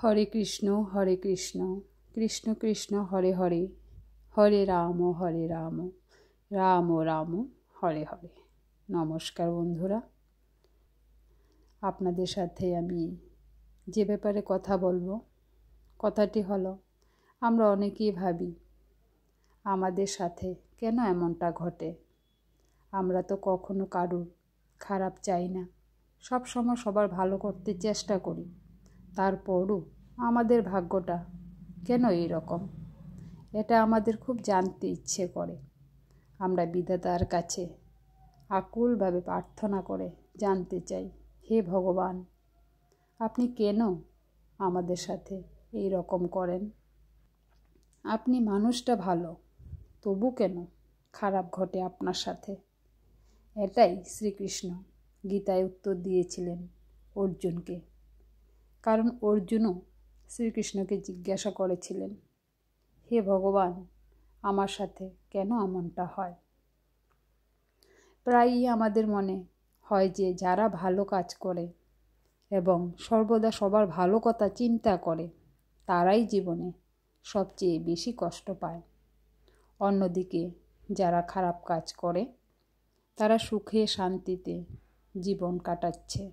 হরে কৃষ্ণ কৃষ্ণ কৃষ্ণ হরে হরে, হরে রাম রাম রাম হরে হরে। নমস্কার বন্ধুরা, আপনাদের সাথে আমি যে ব্যাপারে কথা বলবো, কথাটি হলো, আমরা অনেকেই ভাবি আমাদের সাথে কেন এমনটা ঘটে। আমরা তো কখনো কারুর খারাপ চাই না, সব সময় সবার ভালো করতে চেষ্টা করি। তারপরও আমাদের ভাগ্যটা কেন এই রকম, এটা আমাদের খুব জানতে ইচ্ছে করে। আমরা বিধাতার কাছে আকুলভাবে প্রার্থনা করে জানতে চাই, হে ভগবান, আপনি কেন আমাদের সাথে এই রকম করেন? আপনি মানুষটা ভালো, তবু কেন খারাপ ঘটে আপনার সাথে? এটাই শ্রীকৃষ্ণ গীতায় উত্তর দিয়েছিলেন অর্জুনকে। কারণ অর্জুনও শ্রীকৃষ্ণকে জিজ্ঞাসা করেছিলেন, হে ভগবান, আমার সাথে কেন এমনটা হয়? প্রায়ই আমাদের মনে হয় যে যারা ভালো কাজ করে এবং সর্বদা সবার ভালো কথা চিন্তা করে, তারাই জীবনে সবচেয়ে বেশি কষ্ট পায়। অন্যদিকে যারা খারাপ কাজ করে, তারা সুখে শান্তিতে জীবন কাটাচ্ছে।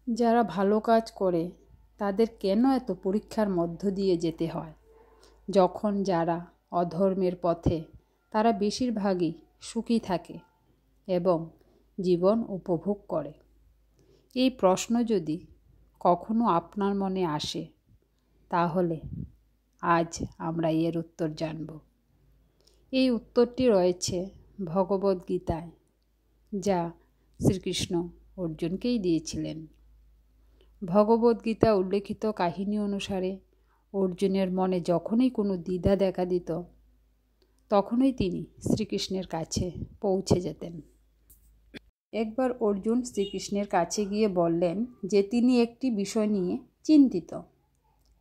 যারা ভালো কাজ করে তাদের কেন এত পরীক্ষার মধ্য দিয়ে যেতে হয়, যখন যারা অধর্মের পথে তারা বেশিরভাগই সুখী থাকে এবং জীবন উপভোগ করে? এই প্রশ্ন যদি কখনো আপনার মনে আসে, তাহলে আজ আমরা এর উত্তর জানব। এই উত্তরটি রয়েছে ভগবদ্গীতায়, যা শ্রীকৃষ্ণ অর্জুনকেই দিয়েছিলেন। ভগবদ্গীতা উল্লেখিত কাহিনী অনুসারে অর্জুনের মনে যখনই কোনো দ্বিধা দেখা দিত, তখনই তিনি শ্রীকৃষ্ণের কাছে পৌঁছে যেতেন। একবার অর্জুন শ্রীকৃষ্ণের কাছে গিয়ে বললেন যে তিনি একটি বিষয় নিয়ে চিন্তিত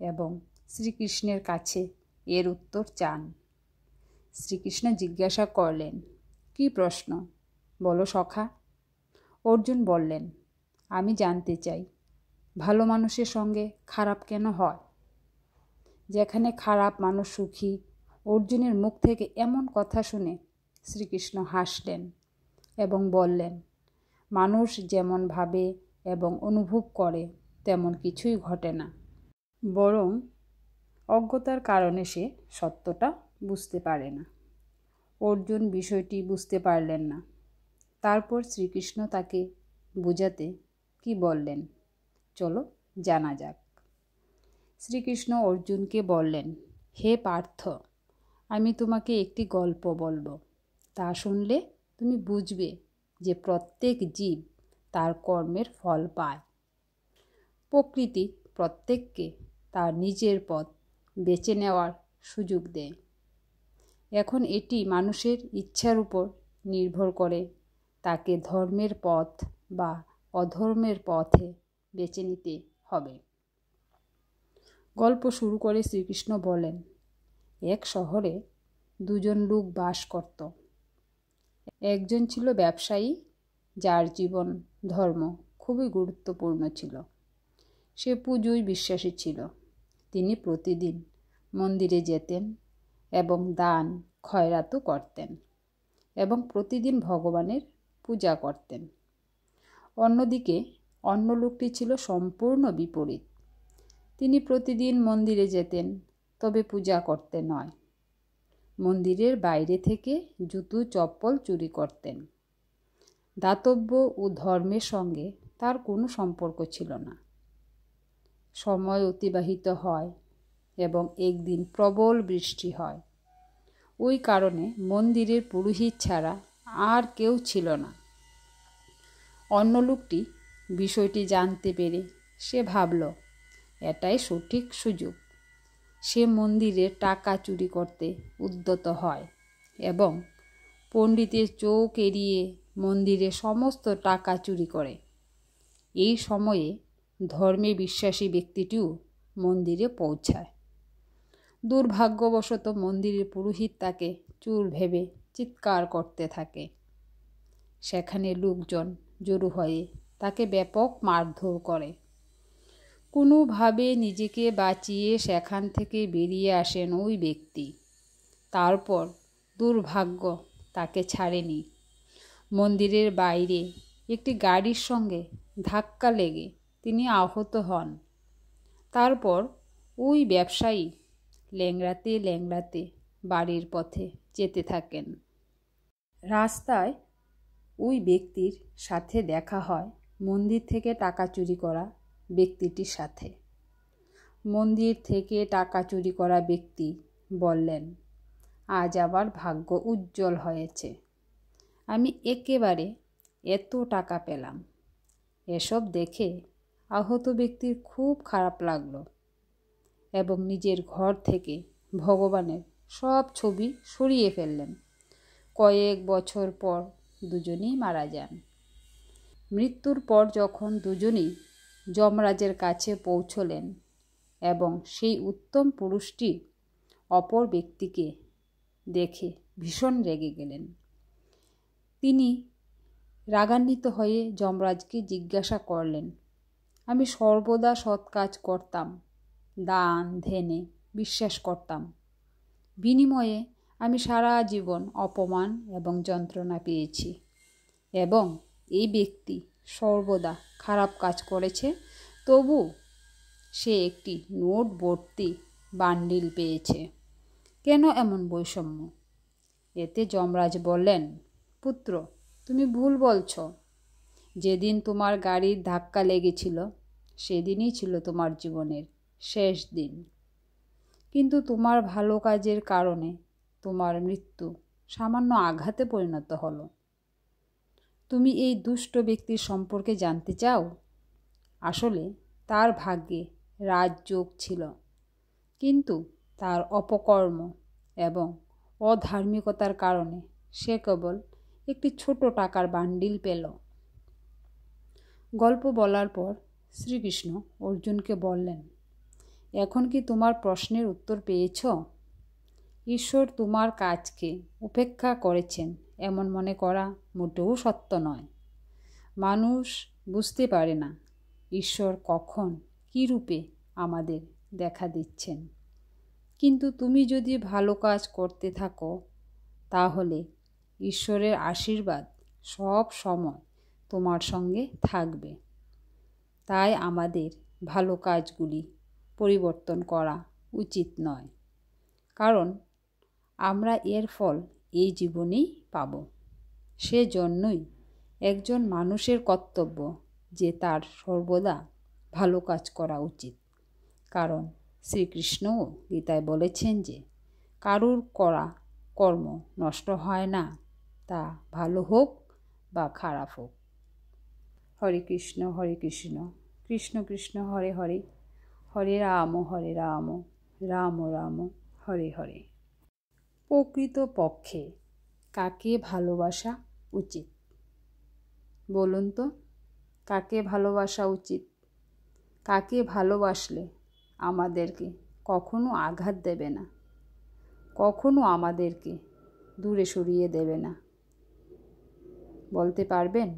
এবং শ্রীকৃষ্ণের কাছে এর উত্তর চান। শ্রীকৃষ্ণ জিজ্ঞাসা করলেন, কি প্রশ্ন, বলো সখা। অর্জুন বললেন, আমি জানতে চাই, ভালো মানুষের সঙ্গে খারাপ কেন হয়? যেখানে খারাপ মানুষ সুখী। অর্জুনের মুখ থেকে এমন কথা শুনে শ্রীকৃষ্ণ হাসলেন এবং বললেন, মানুষ যেমন ভাবে এবং অনুভব করে তেমন কিছুই ঘটে না, বরং অজ্ঞতার কারণে সে সত্যটা বুঝতে পারে না। অর্জুন বিষয়টি বুঝতে পারলেন না। তারপর শ্রীকৃষ্ণ তাকে বোঝাতে কি বললেন, চলো জানা যাক। শ্রীকৃষ্ণ অর্জুনকে বললেন, হে পার্থ, আমি তোমাকে একটি গল্প বলবো। তা শুনলে তুমি বুঝবে যে প্রত্যেক জীব তার কর্মের ফল পায়। প্রকৃতি প্রত্যেককে তার নিজের পথ বেছে নেওয়ার সুযোগ দেয়। এখন এটি মানুষের ইচ্ছার উপর নির্ভর করে তাকে ধর্মের পথ বা অধর্মের পথে বেছে নিতে হবে। গল্প শুরু করে শ্রীকৃষ্ণ বলেন, এক শহরে দুজন লোক বাস করত। একজন ছিল ব্যবসায়ী, যার জীবন ধর্ম খুবই গুরুত্বপূর্ণ ছিল। সে পুজোয় বিশ্বাসী ছিল। তিনি প্রতিদিন মন্দিরে যেতেন এবং দান খয়রাতও করতেন এবং প্রতিদিন ভগবানের পূজা করতেন। অন্যদিকে অন্য লোকটি ছিল সম্পূর্ণ বিপরীত। তিনি প্রতিদিন মন্দিরে যেতেন, তবে পূজা করতে নয়। মন্দিরের বাইরে থেকে জুতো চপ্পল চুরি করতেন। দাতব্য ও ধর্মের সঙ্গে তার কোনো সম্পর্ক ছিল না। সময় অতিবাহিত হয় এবং একদিন প্রবল বৃষ্টি হয়। ওই কারণে মন্দিরের পুরোহিত ছাড়া আর কেউ ছিল না। অন্য লোকটি বিষয়টি জানতে পেরে সে ভাবল, এটাই সঠিক সুযোগ। সে মন্দিরের টাকা চুরি করতে উদ্যত হয় এবং পণ্ডিতের চোখ এড়িয়ে মন্দিরে সমস্ত টাকা চুরি করে। এই সময়ে ধর্মে বিশ্বাসী ব্যক্তিটিও মন্দিরে পৌঁছায়। দুর্ভাগ্যবশত মন্দিরের পুরোহিত তাকে চোর ভেবে চিৎকার করতে থাকে। সেখানে লোকজন জড়ো হয়ে তাকে ব্যাপক মারধর করে। কোনোভাবে নিজেকে বাঁচিয়ে সেখান থেকে বেরিয়ে আসেন ওই ব্যক্তি। তারপর দুর্ভাগ্য তাকে ছাড়েনি। মন্দিরের বাইরে একটি গাড়ির সঙ্গে ধাক্কা লেগে তিনি আহত হন। তারপর ওই ব্যবসায়ী ল্যাংড়াতে ল্যাংড়াতে বাড়ির পথে যেতে থাকেন। রাস্তায় ওই ব্যক্তির সাথে দেখা হয় মন্দির থেকে টাকা চুরি করা ব্যক্তিটির সাথে। মন্দির থেকে টাকা চুরি করা ব্যক্তি বললেন, আজ আবার ভাগ্য উজ্জ্বল হয়েছে, আমি একেবারে এত টাকা পেলাম। এসব দেখে আহত ব্যক্তির খুব খারাপ লাগলো এবং নিজের ঘর থেকে ভগবানের সব ছবি সরিয়ে ফেললেন। কয়েক বছর পর দুজনেই মারা যান। মৃত্যুর পর যখন দুজনেই যমরাজের কাছে পৌঁছলেন এবং সেই উত্তম পুরুষটি অপর ব্যক্তিকে দেখে ভীষণ রেগে গেলেন। তিনি রাগান্বিত হয়ে যমরাজকে জিজ্ঞাসা করলেন, আমি সর্বদা সৎ কাজ করতাম, দান ধ্যানে বিশ্বাস করতাম, বিনিময়ে আমি সারা জীবন অপমান এবং যন্ত্রণা পেয়েছি এবং এই ব্যক্তি সর্বদা খারাপ কাজ করেছে, তবু সে একটি নোট ভর্তি বান্ডিল পেয়েছে। কেন এমন বৈষম্য? এতে যমরাজ বললেন, পুত্র, তুমি ভুল বলছ। যেদিন তোমার গাড়ির ধাক্কা লেগেছিল সেদিনই ছিল তোমার জীবনের শেষ দিন, কিন্তু তোমার ভালো কাজের কারণে তোমার মৃত্যু সামান্য আঘাতে পরিণত হলো। তুমি এই দুষ্ট ব্যক্তির সম্পর্কে জানতে চাও? আসলে তার ভাগ্যে রাজযোগ ছিল, কিন্তু তার অপকর্ম এবং অধার্মিকতার কারণে সে কেবল একটি ছোট টাকার বান্ডিল পেল। গল্প বলার পর শ্রীকৃষ্ণ অর্জুনকে বললেন, এখন কি তোমার প্রশ্নের উত্তর পেয়েছ? ঈশ্বর তোমার কাজকে উপেক্ষা করেছেন এমন মনে করা মোটেও সত্য নয়। মানুষ বুঝতে পারে না ঈশ্বর কখন কী রূপে আমাদের দেখা দিচ্ছেন, কিন্তু তুমি যদি ভালো কাজ করতে থাকো তাহলে ঈশ্বরের আশীর্বাদ সব সময় তোমার সঙ্গে থাকবে। তাই আমাদের ভালো কাজগুলি পরিবর্তন করা উচিত নয়, কারণ আমরা এর ফল এই জীবনেই পাব। সেজন্যই একজন মানুষের কর্তব্য যে তার সর্বদা ভালো কাজ করা উচিত, কারণ শ্রীকৃষ্ণও গীতায় বলেছেন যে কারুর করা কর্ম নষ্ট হয় না, তা ভালো হোক বা খারাপ হোক। হরে কৃষ্ণ কৃষ্ণ কৃষ্ণ হরে হরে, হরে রাম রাম রাম হরে হরে। প্রকৃতপক্ষে কাকে ভালোবাসা উচিত? বলুন তো, কাকে ভালোবাসা উচিত? কাকে ভালোবাসলে আমাদেরকে কখনো আঘাত দেবে না, কখনো আমাদেরকে দূরে সরিয়ে দেবে না? বলতে পারবেন?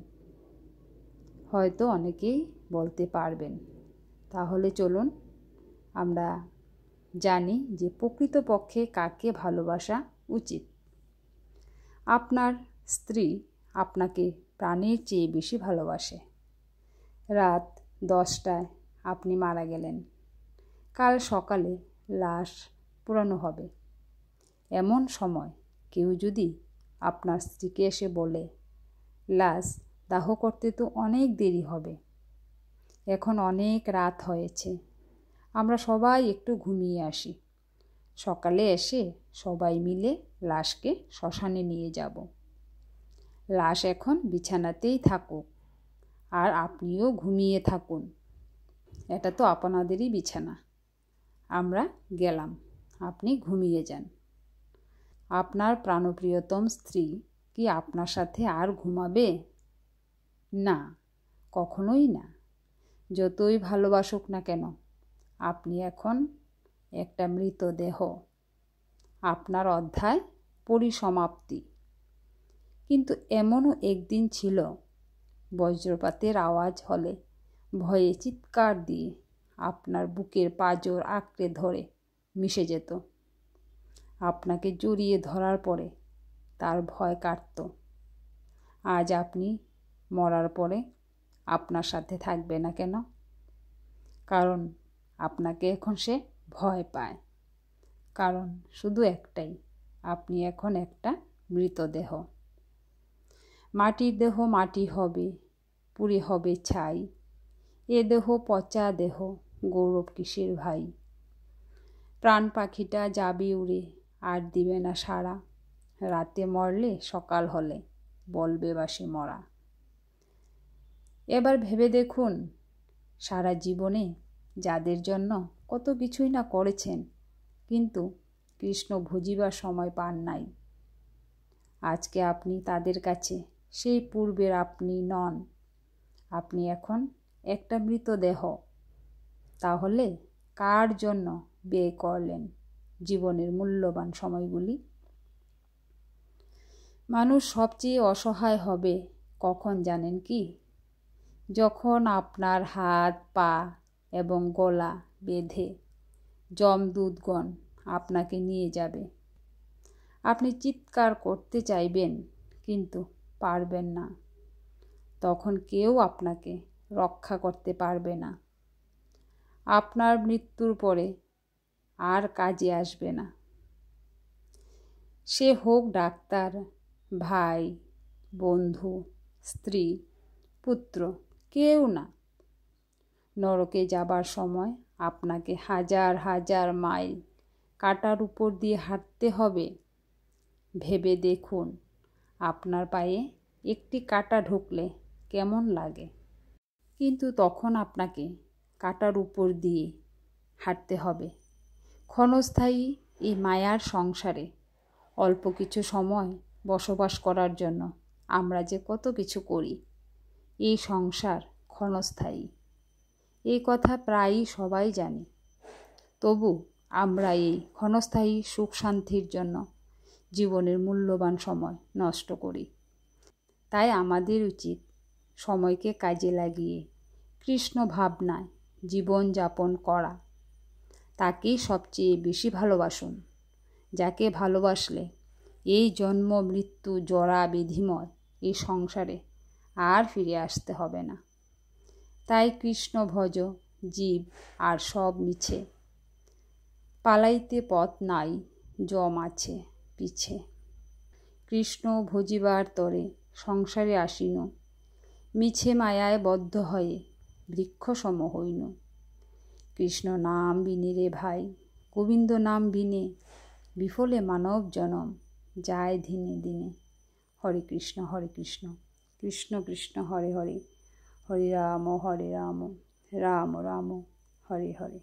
হয়তো অনেকেই বলতে পারবেন। তাহলে চলুন আমরা জানি যে প্রকৃতপক্ষে কাকে ভালোবাসা উচিত। আপনার স্ত্রী আপনাকে প্রাণের চেয়ে বেশি ভালোবাসে। রাত 10টায় আপনি মারা গেলেন, কাল সকালে লাশ পোড়ানো হবে। এমন সময় কেউ যদি আপনার স্ত্রীকে এসে বলে, লাশ দাহ করতে তো অনেক দেরি হবে, এখন অনেক রাত হয়েছে, আমরা সবাই একটু ঘুমিয়ে আসি, সকালে এসে সবাই মিলে লাশকে শ্মশানে নিয়ে যাব। লাশ এখন বিছানাতেই থাকুক আর আপনিও ঘুমিয়ে থাকুন, এটা তো আপনাদেরই বিছানা, আমরা গেলাম, আপনি ঘুমিয়ে যান। আপনার প্রাণপ্রিয়তম স্ত্রী কি আপনার সাথে আর ঘুমাবে? না, কখনোই না। যতই ভালোবাসুক না কেন, আপনি এখন একটা মৃতদেহ, আপনার অধ্যায় পরিসমাপ্তি। কিন্তু এমনও একদিন ছিল, বজ্রপাতের আওয়াজ হলে ভয়ে চিৎকার দিয়ে আপনার বুকের পাঁজর আঁকড়ে ধরে মিশে যেত। আপনাকে জড়িয়ে ধরার পরে তার ভয় কাটত। আজ আপনি মরার পরে আপনার সাথে থাকবে না কেন? কারণ আপনাকে এখন সে ভয় পায়। কারণ শুধু একটাই, আপনি এখন একটা মৃতদেহ। মাটির দেহ মাটি হবে, পুড়ে হবে ছাই। এ দেহ পচা দেহ, গৌরব কিসের ভাই? প্রাণ পাখিটা যাবে উড়ে, আর দিবে না সাড়া। রাতে মরলে সকাল হলে বলবে বাসি মরা। এবার ভেবে দেখুন, সারা জীবনে যাদের জন্য কত কিছুই না করেছেন, কিন্তু কৃষ্ণ ভুজিবার সময় পান নাই। আজকে আপনি তাদের কাছে সেই পূর্বের আপনি নন। আপনি এখন একটা মৃতদেহ। তাহলে কার জন্য ব্যয় করলেন জীবনের মূল্যবান সময়গুলি? মানুষ সবচেয়ে অসহায় হবে কখন জানেন কি? যখন আপনার হাত, পা এবং গলা বেঁধে যমদূতগণ আপনাকে নিয়ে যাবে। আপনি চিৎকার করতে চাইবেন, কিন্তু পারবেন না। তখন কেউ আপনাকে রক্ষা করতে পারবে না। আপনার মৃত্যুর পরে আর কাজে আসবে না। সে হোক ডাক্তার, ভাই, বন্ধু, স্ত্রী, পুত্র, কেউ না। নরকে যাবার সময় আপনাকে হাজার হাজার মাইল কাঁটার উপর দিয়ে হাঁটতে হবে। ভেবে দেখুন, আপনার পায়ে একটি কাঁটা ঢুকলে কেমন লাগে? কিন্তু তখন আপনাকে কাঁটার উপর দিয়ে হাঁটতে হবে। ক্ষণস্থায়ী এই মায়ার সংসারে অল্প কিছু সময় বসবাস করার জন্য আমরা যে কত কিছু করি। এই সংসার ক্ষণস্থায়ী, এই কথা প্রায়ই সবাই জানে। তবু আমরা এই ক্ষণস্থায়ী সুখ শান্তির জন্য জীবনের মূল্যবান সময় নষ্ট করি। তাই আমাদের উচিত সময়কে কাজে লাগিয়ে কৃষ্ণ ভাবনায় জীবন যাপন করা। তাকেই সবচেয়ে বেশি ভালোবাসুন, যাকে ভালোবাসলে এই জন্ম মৃত্যু জরা বিধিময় এই সংসারে আর ফিরে আসতে হবে না। তাই কৃষ্ণ ভজ জীব আর সব মিছে, পালাইতে পথ নাই জম আছে পিছে। কৃষ্ণ ভজিবার তরে সংসারে আসিন, মিছে মায়ায় বদ্ধ হয়ে বৃক্ষ সম হইন। কৃষ্ণ নাম বিনে রে ভাই, গোবিন্দ নাম বিনে বিফলে মানব জনম যায় দিনে দিনে। হরে কৃষ্ণ কৃষ্ণ কৃষ্ণ হরে হরে, হরে রাম রাম রাম রাম হরে হরে।